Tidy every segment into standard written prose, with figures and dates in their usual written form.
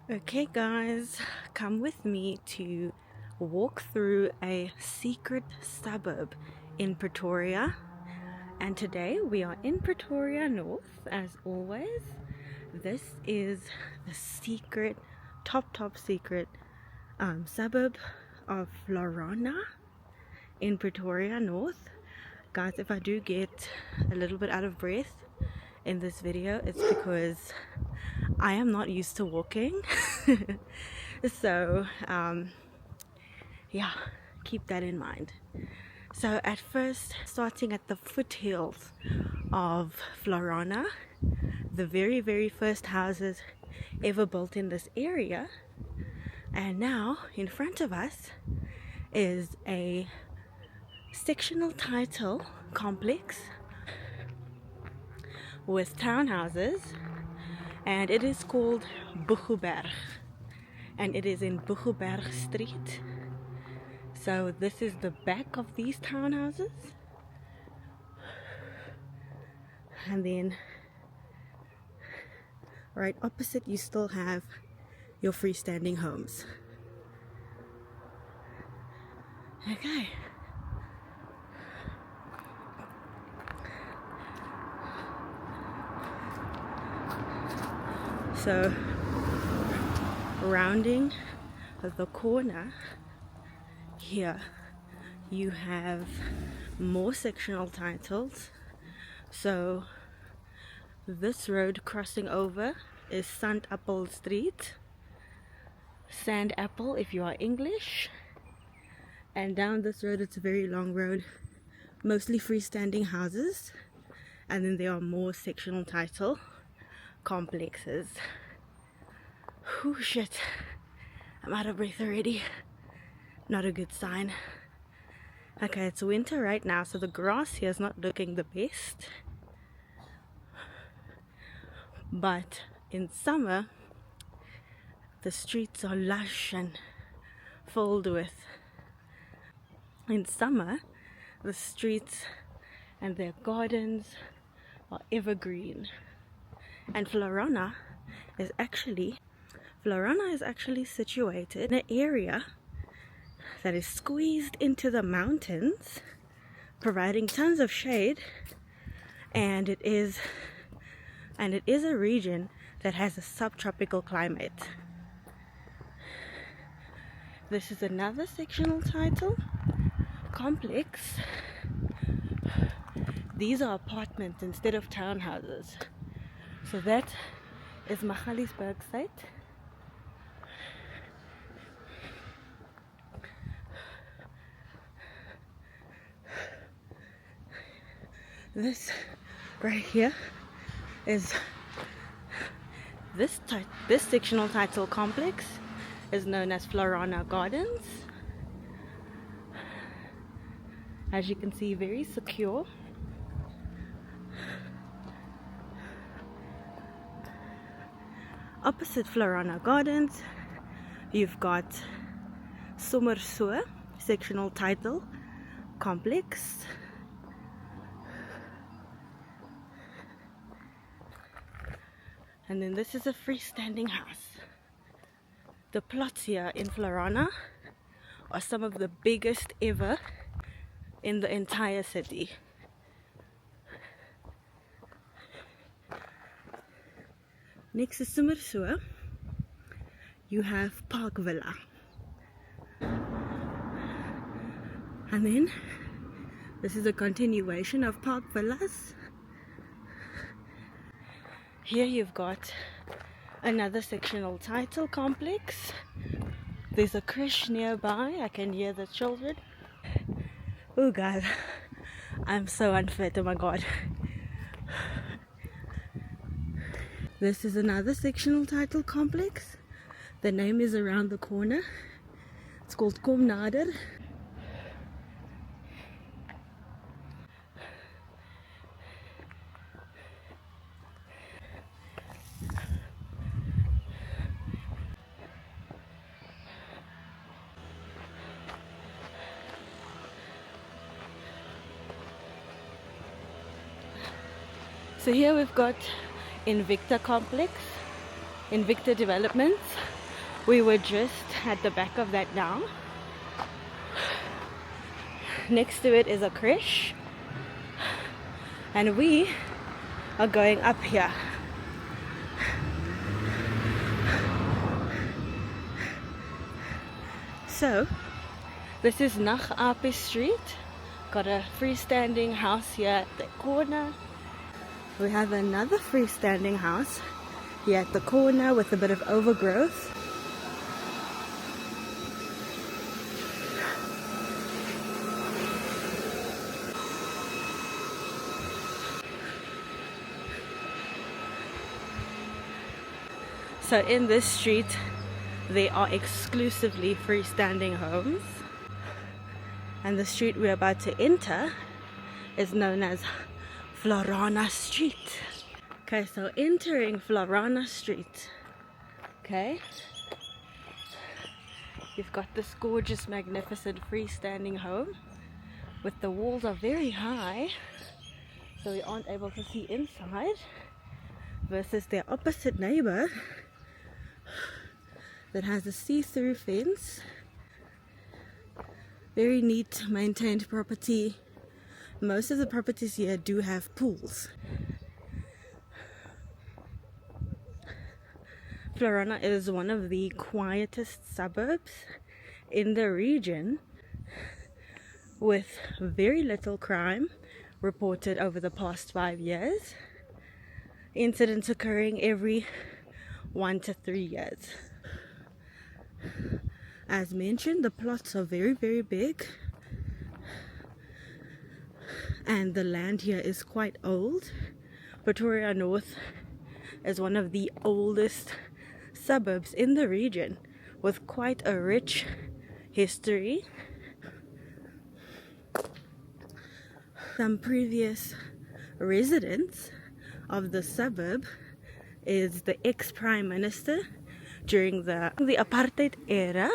Okay, guys, come with me to walk through a secret suburb in Pretoria. And today we are in Pretoria North, as always. This is the secret, top secret suburb of Florana in Pretoria North. Guys, if I do get a little bit out of breath in this video, it's because I am not used to walking. So yeah, keep that in mind. So at first, starting at the foothills of Florana, the very first houses ever built in this area, and now in front of us is a sectional title complex with townhouses, and it is called Boegoeberg, and it is in Boegoeberg Street. So this is the back of these townhouses, and then right opposite you still have your freestanding homes. Okay. So rounding the corner here, you have more sectional titles. So this road crossing over is Sandapple Street, Sandapple if you are English, and down this road it's a very long road, mostly freestanding houses, and then there are more sectional title complexes. Oh shit, I'm out of breath already. Not a good sign. Okay, it's winter right now, so the grass here is not looking the best, but in summer the streets are lush and filled with, in summer the streets and their gardens are evergreen. And Florana is actually situated in an area that is squeezed into the mountains, providing tons of shade, and it is a region that has a subtropical climate. This is another sectional title complex. These are apartments instead of townhouses. So that is Magaliesberg site. This right here is this sectional title complex is known as Florana Gardens. As you can see, very secure. Opposite Florana Gardens, you've got Suburbs sectional title complex. And then this is a freestanding house. The plots here in Florana are some of the biggest ever in the entire city. Next to Suburbs, you have Park Villa. And then this is a continuation of Park Villas. Here you've got another sectional title complex. There's a creche nearby. I can hear the children. Oh god, I'm so unfit, oh my god. This is another sectional title complex. The name is around the corner. It's called Kom Nader. So here we've got Invicta Complex. in Victor Developments. We were just at the back of that now. Next to it is a creche, and we are going up here. So this is Nach Ape Street. Got a freestanding house here at the corner. We have another freestanding house here at the corner with a bit of overgrowth. So in this street, they are exclusively freestanding homes. And the street we're about to enter is known as Florana Street. Okay, so entering Florana Street, okay, you've got this gorgeous, magnificent freestanding home with the walls are very high, so we aren't able to see inside, versus their opposite neighbor that has a see-through fence. Very neat, maintained property. Most of the properties here do have pools. Florana is one of the quietest suburbs in the region, with very little crime reported over the past 5 years. Incidents occurring every 1 to 3 years. As mentioned, the plots are very, very big, and the land here is quite old. Pretoria North is one of the oldest suburbs in the region, with quite a rich history. Some previous residents of the suburb is the ex-prime minister during the apartheid era.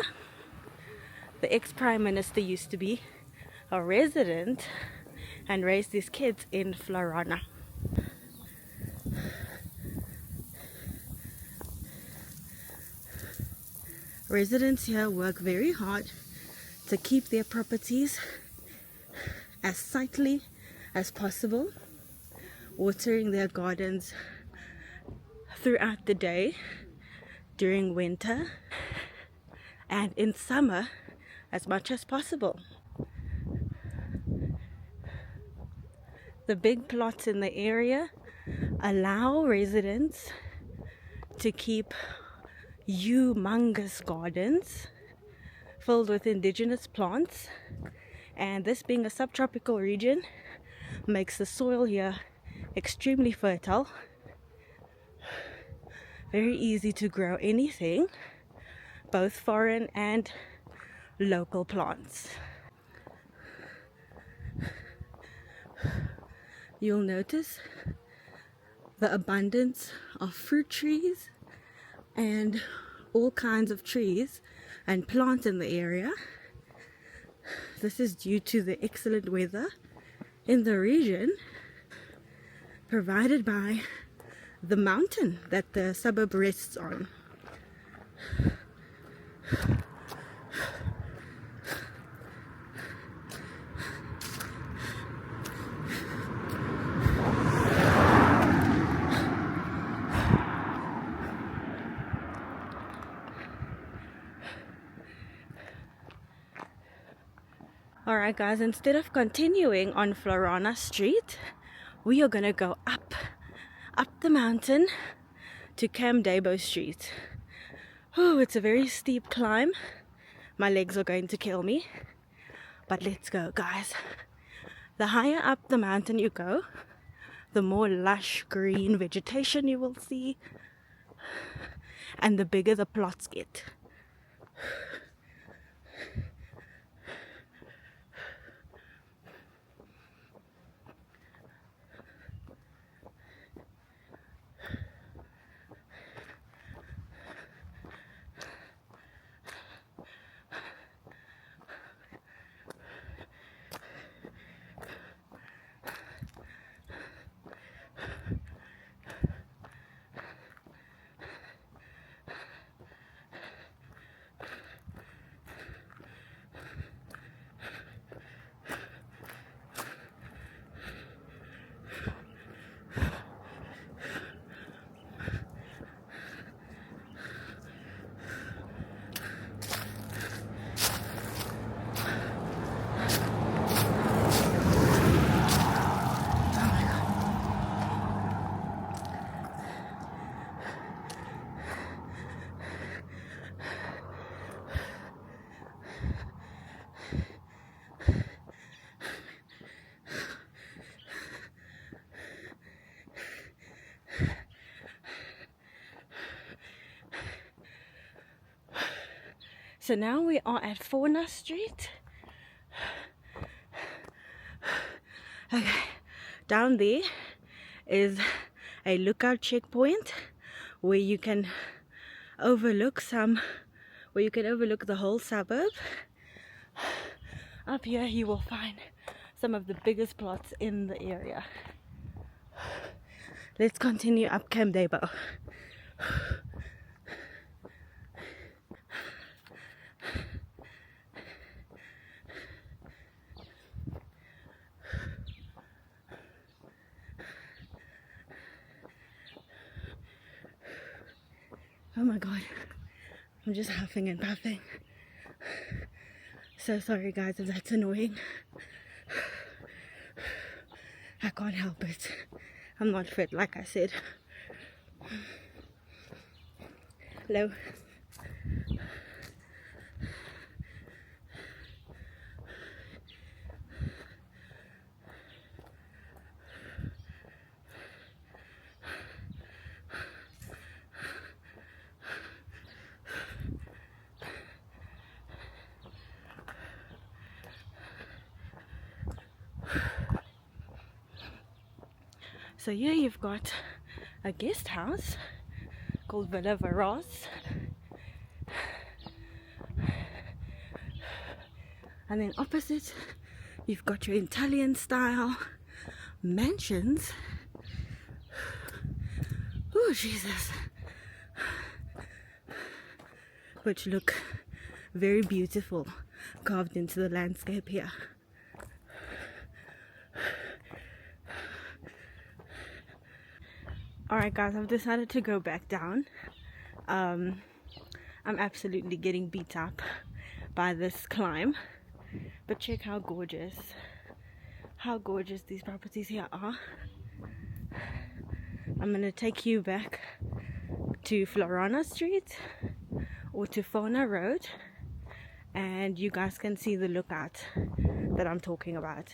The ex-prime minister used to be a resident and raised his kids in Florana. Residents here work very hard to keep their properties as sightly as possible, watering their gardens throughout the day during winter, and in summer as much as possible. The big plots in the area allow residents to keep humongous gardens filled with indigenous plants, and this being a subtropical region makes the soil here extremely fertile, very easy to grow anything, both foreign and local plants. You'll notice the abundance of fruit trees and all kinds of trees and plants in the area. This is due to the excellent weather in the region provided by the mountain that the suburb rests on. Alright guys, instead of continuing on Florana Street, we are gonna go up the mountain to Camp Dabo Street. Oh, it's a very steep climb. My legs are going to kill me. But let's go, guys. The higher up the mountain you go, the more lush green vegetation you will see, and the bigger the plots get. So now we are at Fauna Street. Okay, down there is a lookout checkpoint where you can overlook the whole suburb. Up here you will find some of the biggest plots in the area. Let's continue up Camp Debo. Oh my god, I'm just huffing and puffing. So sorry guys if that's annoying. I can't help it. I'm not fit, like I said. Hello. So here you've got a guest house called Villa Varas, and then opposite you've got your Italian style mansions. Oh Jesus, which look very beautiful carved into the landscape here. Alright guys, I've decided to go back down. I'm absolutely getting beat up by this climb, but check how gorgeous these properties here are. I'm gonna take you back to Florana Street or to Fauna Road, and you guys can see the lookout that I'm talking about.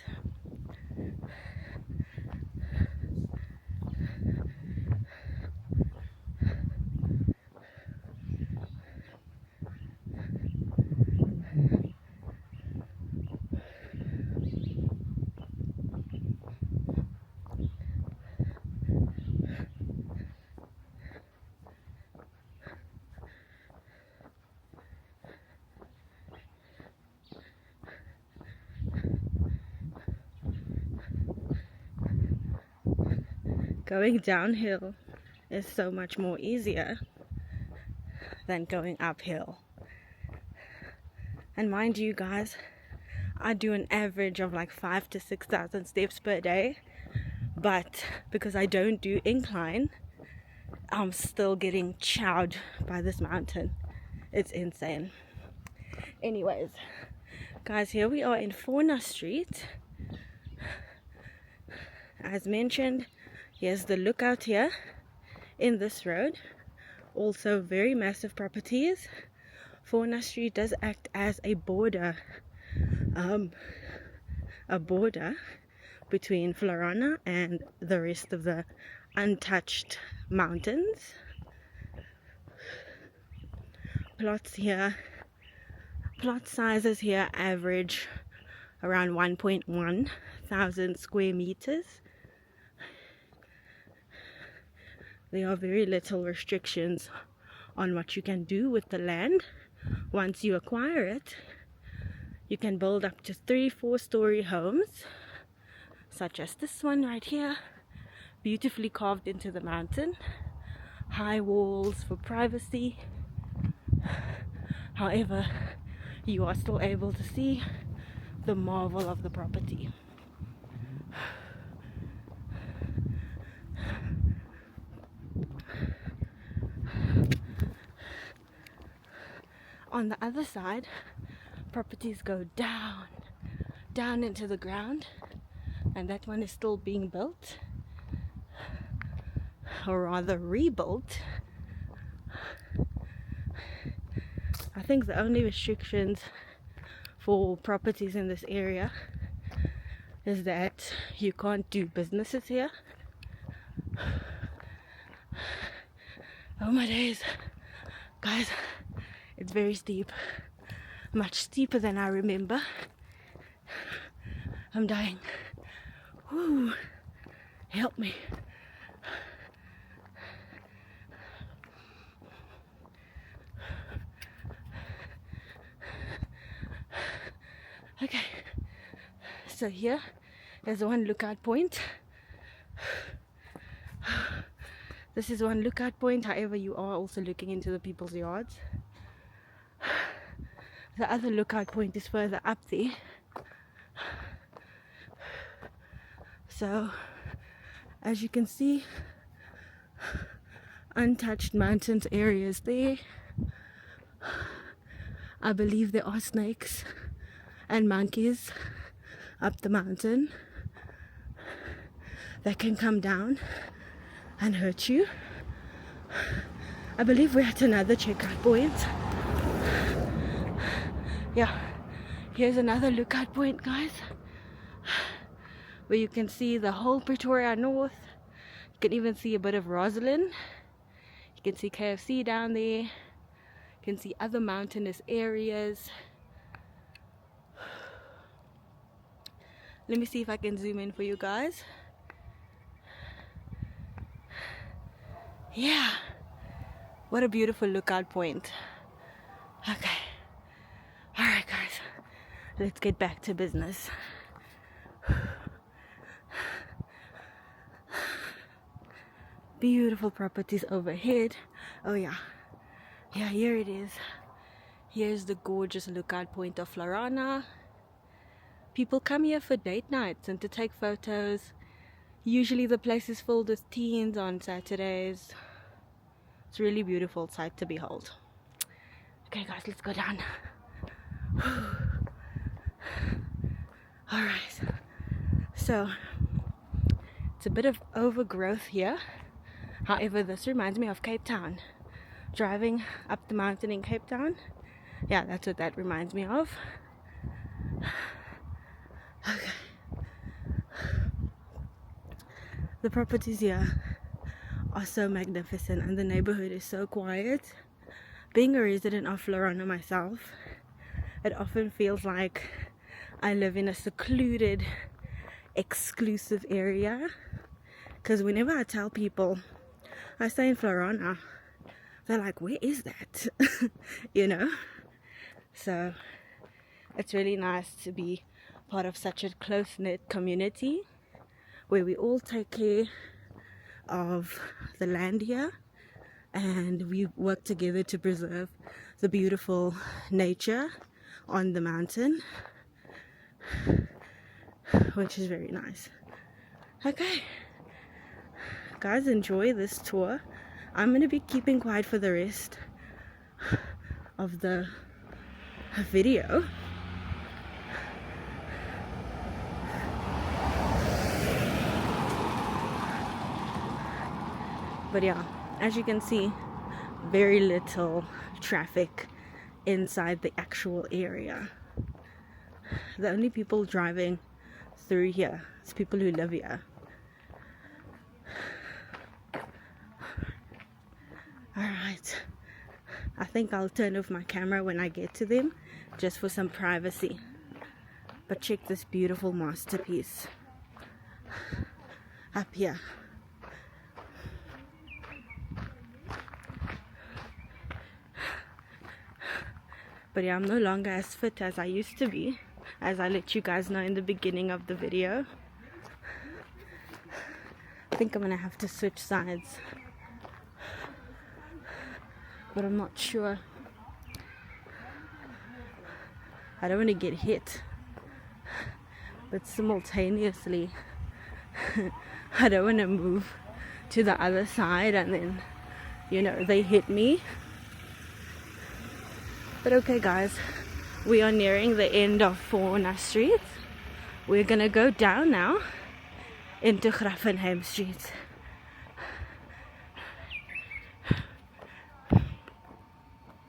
Going downhill is so much more easier than going uphill. And mind you guys, I do an average of like 5,000 to 6,000 steps per day, but because I don't do incline, I'm still getting chowed by this mountain. It's insane. Anyways, guys, here we are in Fauna Street. As mentioned, here's the lookout here in this road. Also very massive properties. Fauna Street does act as a border between Florana and the rest of the untouched mountains. Plots here, plot sizes here average around 1.1 thousand square meters. There are very little restrictions on what you can do with the land. Once you acquire it, you can build up to 3-4 story homes, such as this one right here, beautifully carved into the mountain. High walls for privacy. However, you are still able to see the marvel of the property. On the other side, properties go down into the ground, and that one is still being built, or rather rebuilt. I think the only restrictions for properties in this area is that you can't do businesses here. Oh my days, guys, it's very steep. much steeper than I remember. I'm dying. Woo. Help me. Okay, so here there's one lookout point. This is one lookout point, however you are also looking into the people's yards. The other lookout point is further up there. So as you can see, untouched mountains areas there. I believe there are snakes and monkeys up the mountain that can come down and hurt you. I believe we're at another checkout point. Yeah, here's another lookout point, guys, where you can see the whole Pretoria North. You can even see a bit of Roslyn. You can see KFC down there. You can see other mountainous areas. Let me see if I can zoom in for you guys. Yeah, what a beautiful lookout point. Okay, all right guys, let's get back to business. Beautiful properties overhead. Oh yeah, here it is. Here's the gorgeous lookout point of Florana. People come here for date nights and to take photos. Usually the place is filled with teens on Saturdays. It's a really beautiful sight to behold. Okay guys, let's go down. Alright, so it's a bit of overgrowth here. However, this reminds me of Cape Town. Driving up the mountain in Cape Town. Yeah, that's what that reminds me of. Okay. The properties here are so magnificent and the neighborhood is so quiet. Being a resident of Florana myself, it often feels like I live in a secluded, exclusive area. Because whenever I tell people I stay in Florana, they're like, where is that? You know? So it's really nice to be part of such a close-knit community where we all take care of the land here and we work together to preserve the beautiful nature on the mountain, which is very nice. Okay guys, enjoy this tour. I'm going to be keeping quiet for the rest of the video. But yeah, as you can see, very little traffic inside the actual area. The only people driving through here is people who live here. Alright, I think I'll turn off my camera when I get to them, just for some privacy. But check this beautiful masterpiece up here. But yeah, I'm no longer as fit as I used to be, as I let you guys know in the beginning of the video. I think I'm gonna have to switch sides, but I'm not sure. I don't want to get hit, but simultaneously I don't want to move to the other side and then, you know, they hit me. But okay guys, we are nearing the end of Fauna Street. We're gonna go down now into Grafenheim Street.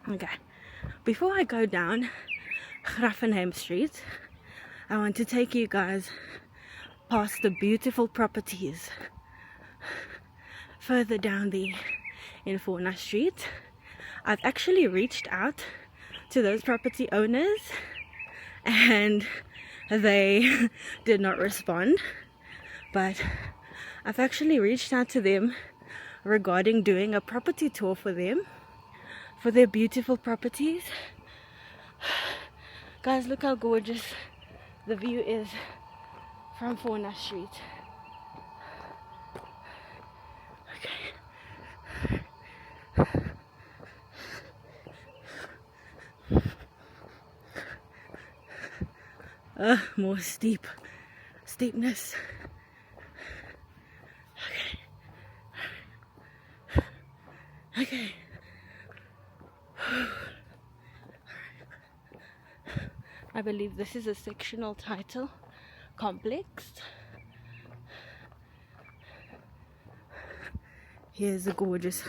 Okay, before I go down Grafenheim Street, I want to take you guys past the beautiful properties further down there in Fauna Street. I've actually reached out to those property owners, and they did not respond. But I've actually reached out to them regarding doing a property tour for them, for their beautiful properties. Guys, look how gorgeous the view is from Fauna Street. More steepness. Okay. I believe this is a sectional title complex. Here's a gorgeous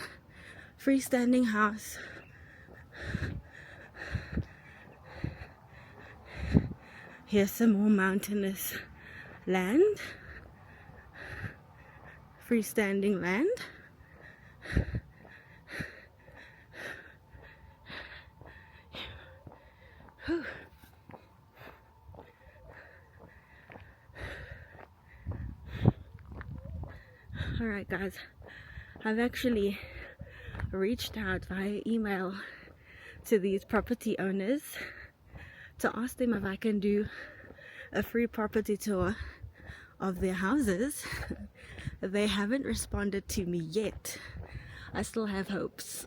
freestanding house. Here's some more mountainous land, freestanding land. Whew. Alright guys, I've actually reached out via email to these property owners to ask them if I can do a free property tour of their houses. They haven't responded to me yet. I still have hopes.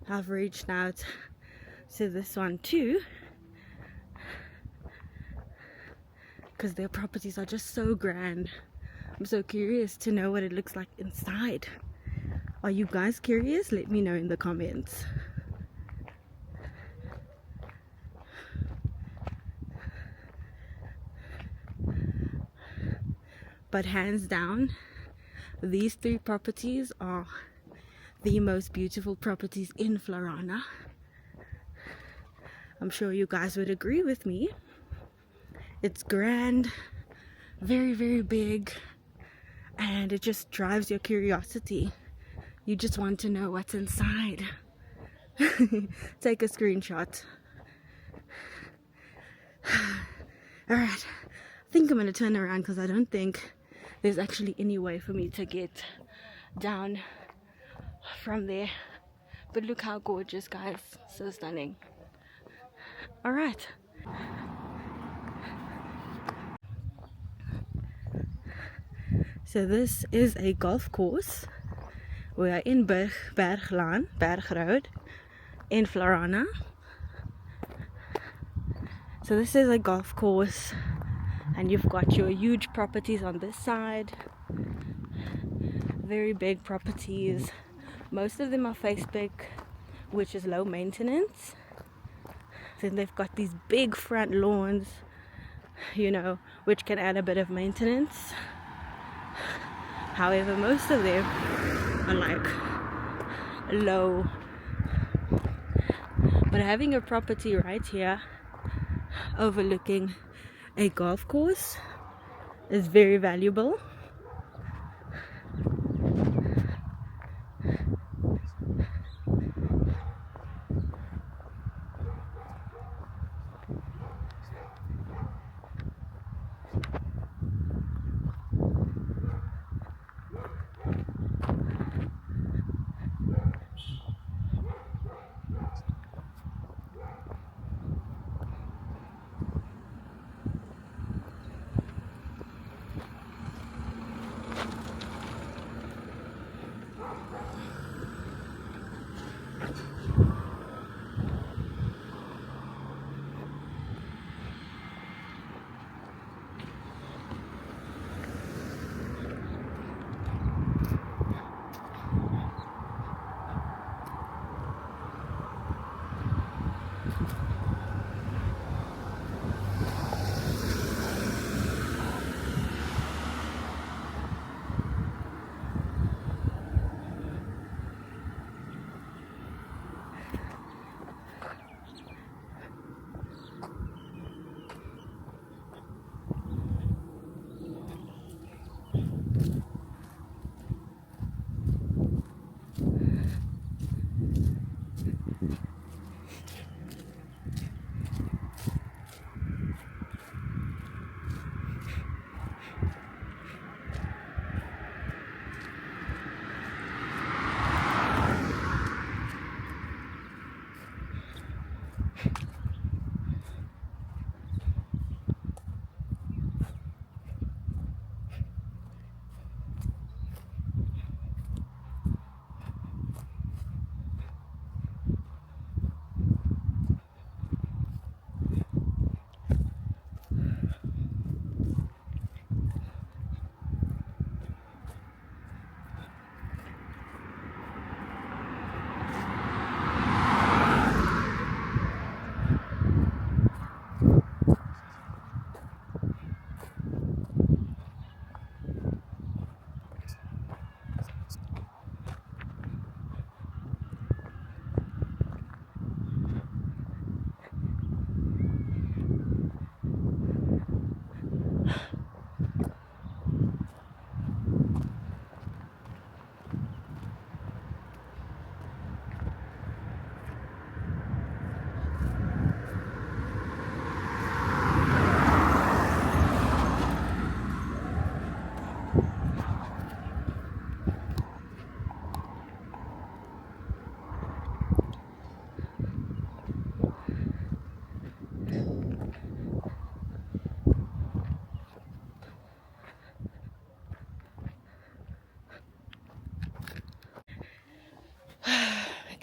I've reached out to this one too, because their properties are just so grand. I'm so curious to know what it looks like inside. Are you guys curious? Let me know in the comments. But hands down, these three properties are the most beautiful properties in Florana. I'm sure you guys would agree with me. It's grand, very, very big, and it just drives your curiosity. You just want to know what's inside. Take a screenshot. Alright, I think I'm going to turn around because I don't think there's actually any way for me to get down from there. But look how gorgeous, guys. So stunning. Alright. So this is a golf course. We are in Berglaan, Berg Road in Florana. So this is a golf course, and you've got your huge properties on this side. Very big properties. Most of them are Facebook, which is low maintenance. Then they've got these big front lawns, you know, which can add a bit of maintenance. However, most of them are like low. But having a property right here overlooking a golf course is very valuable.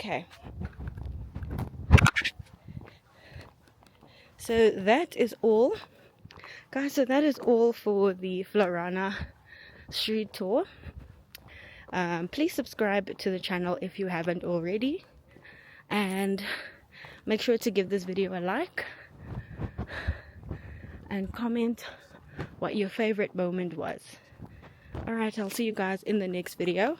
Okay. So that is all, guys. So that is all for the Florana street tour. Please subscribe to the channel if you haven't already, and make sure to give this video a like and comment what your favorite moment was. Alright, I'll see you guys in the next video.